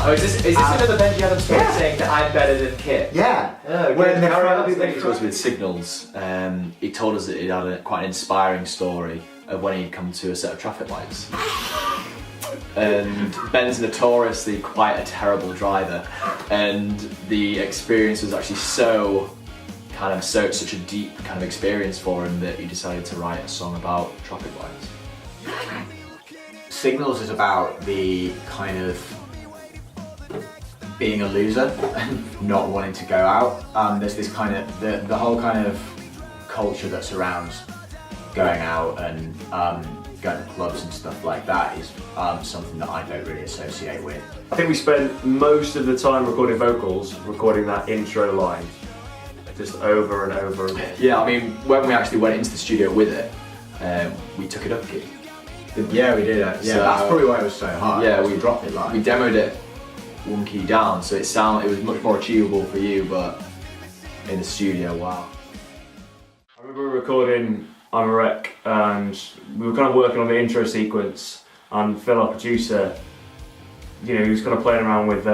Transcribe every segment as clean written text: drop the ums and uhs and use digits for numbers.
Oh, is this another Benji Adams story saying that I'm better than Kit? Yeah. When It was with Signals. He told us that he'd had quite an inspiring story of when he'd come to a set of traffic lights. And Ben's notoriously quite a terrible driver, and the experience was actually such a deep kind of experience for him that he decided to write a song about traffic lights. Signals is about the kind of being a loser and not wanting to go out. There's this kind of, the whole kind of culture that surrounds going out and going to clubs and stuff like that is something that I don't really associate with. I think we spent most of the time recording vocals, recording that intro line, just over and over again. Yeah, I mean, when we actually went into the studio with it, we took it up a key. Yeah, we did. Yeah, So, that's probably why it was so hard. Yeah, we dropped it live. We demoed it one key down, so it was much more achievable for you, but in the studio, wow. I remember recording I'm a Wreck, and we were kind of working on the intro sequence, and Phil, our producer, he was kind of playing around with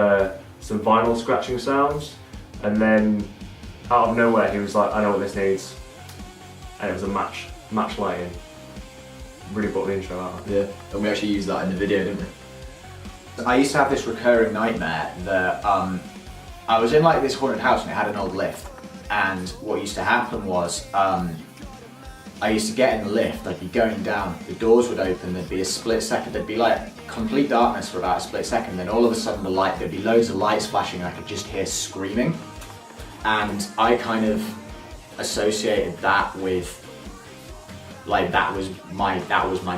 some vinyl scratching sounds, and then out of nowhere he was like, I know what this needs, and it was a match lighting. Really brought the intro out. Yeah, and we actually used that in the video, didn't we? I used to have this recurring nightmare that I was in like this haunted house and it had an old lift, and what used to happen was I used to get in the lift, I'd be going down, the doors would open, there'd be a split second, there'd be like complete darkness for about a split second, then all of a sudden there'd be loads of lights flashing and I could just hear screaming, and I kind of associated that with like that was my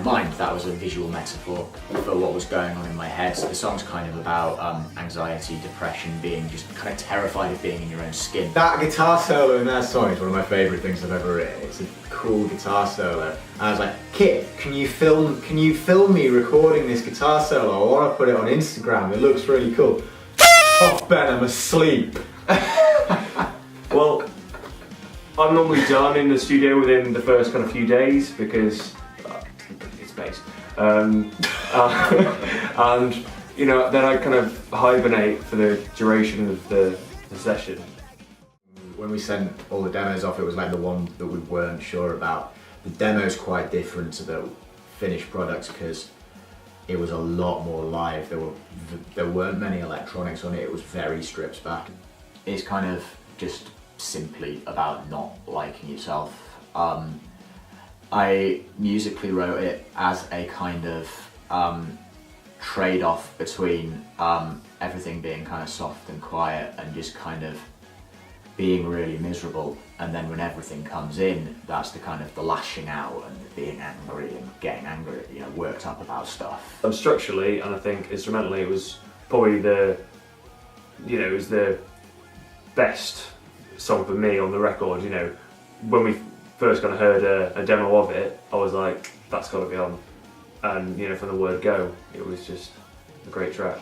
mind, that was a visual metaphor for what was going on in my head. So the song's kind of about anxiety, depression, being just kind of terrified of being in your own skin. That guitar solo in that song is one of my favourite things I've ever written. It's a cool guitar solo. And I was like, Kit, can you film me recording this guitar solo? I want to put it on Instagram, it looks really cool. Oh Ben, I'm asleep. Well, I'm normally done in the studio within the first kind of few days because it's bass. And then I kind of hibernate for the duration of the session. When we sent all the demos off, it was like the one that we weren't sure about. The demo's quite different to the finished products because it was a lot more live. There weren't many electronics on it. It was very stripped back. It's kind of just simply about not liking yourself. I musically wrote it as a kind of trade-off between everything being kind of soft and quiet and just kind of being really miserable, and then when everything comes in, that's the kind of the lashing out and being angry and getting angry, worked up about stuff. Structurally, and I think instrumentally, it was probably it was the best song for me on the record. When we first kind of heard a demo of it, I was like, that's got to be on. And from the word go, it was just a great track.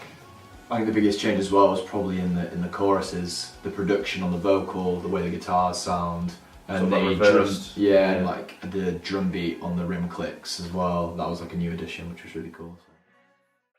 I think the biggest change as well was probably in the choruses, the production on the vocal, the way the guitars sound, and the drum, and like the drum beat on the rim clicks as well. That was like a new addition, which was really cool.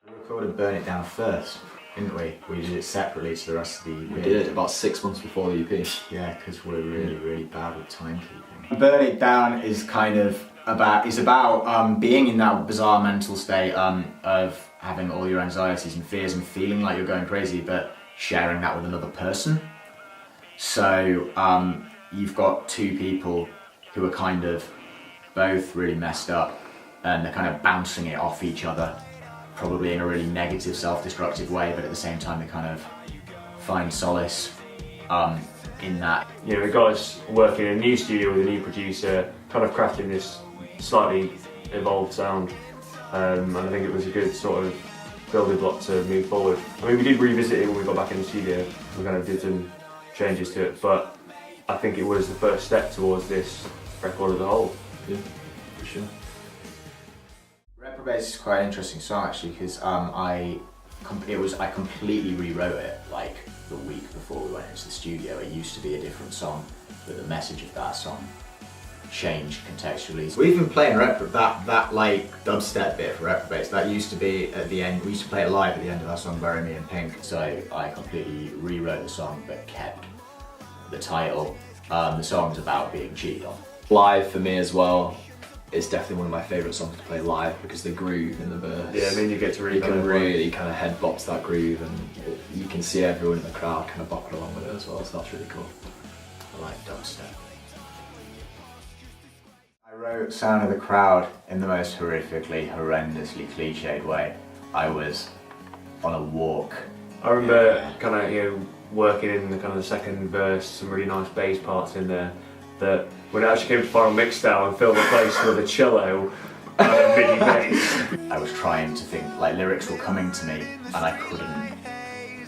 We recorded Burn It Down first, didn't we? We did it separately to the rest of the EP. We did, about 6 months before the EP. Yeah, because we're really, really bad with timekeeping. Burn It Down is kind of about being in that bizarre mental state of having all your anxieties and fears and feeling like you're going crazy, but sharing that with another person. So you've got two people who are kind of both really messed up, and they're kind of bouncing it off each other, probably in a really negative, self-destructive way, but at the same time they kind of find solace in that. The guys working in a new studio with a new producer, kind of crafting this slightly evolved sound, and I think it was a good sort of building block to move forward. I mean, we did revisit it when we got back in the studio. We kind of did some changes to it, but I think it was the first step towards this record as a whole. Yeah, for sure. Reprobates is quite an interesting song actually, because I completely rewrote it like the week before we went into the studio. It used to be a different song, but the message of that song changed contextually. We've been playing that like dubstep bit for Reprobates. That used to be at the end. We used to play it live at the end of our song "Bury Me in Pink." So I completely rewrote the song but kept the title. The song's about being cheated on. Live for me as well. It's definitely one of my favourite songs to play live because the groove in the verse. Yeah, I mean you get to really You can really kind of head bop to that groove, and you can see everyone in the crowd kind of bopping along with it as well. So that's really cool. I like dubstep. I wrote "Sound of the Crowd" in the most horrendously cliched way. I was on a walk. I remember kind of working in the kind of the second verse, some really nice bass parts in there. That when it actually came to final mixdown and filled the place with a cello and a MIDI bass. I was trying to think, like lyrics were coming to me and I couldn't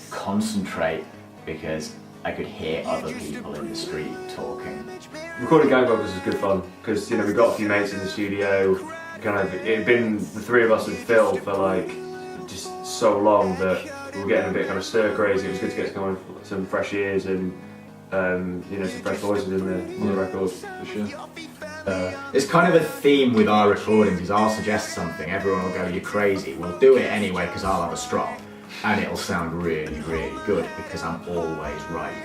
concentrate because I could hear other people in the street talking. Recording gang vocals was good fun because we got a few mates in the studio. Kind of it had been the three of us with Phil for like just so long that we were getting a bit kind of stir crazy. It was good to get some fresh ears and some fresh voices in the record for sure. It's kind of a theme with our recordings is I'll suggest something, everyone will go, "You're crazy." We'll do it anyway because I'll have a strop and it'll sound really, really good because I'm always right.